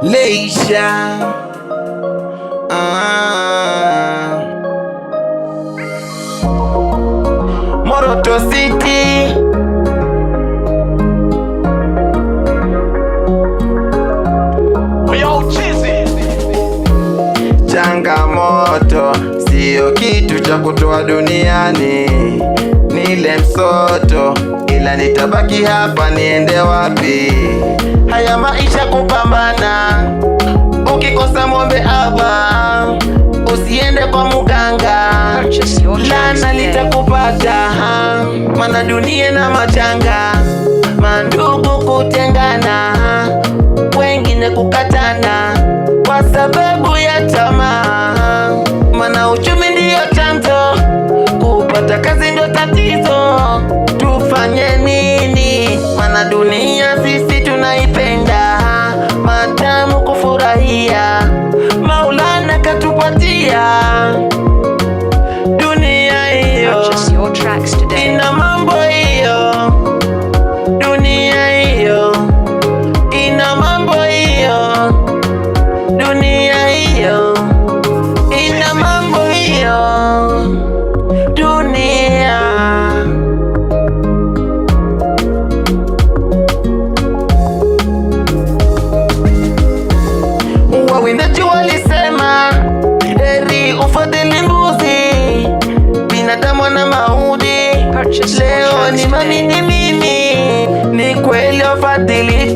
Leisha Moroto City. Changamoto sio kitu cha kutoa duniani, nile msoto, ila nitabaki hapa, niende wapi? Haya maisha kupambana, ukikosa mwombe hapa, usiende kwa muganga, lana litakupata, mana dunia na majanga, mandugu kutengana, wengine kukatana kwa sababu ya tamaa, mana uchumi ndiyo chanzo, kupata kazi ndio tatizo. Tufanye nini? Mana dunia sisi tunaipenda, matamu kufurahia, Maulana katupatia. Dunia hiyo ina mambo hiyo, dunia hiyo ina mambo hiyo, dunia hiyo ina mambo hiyo, dunia. Wawindaji walisema heri ufadhili mbuzi, binadamu na maudi. Leo ni mamini mimi, ni kweli ufadhili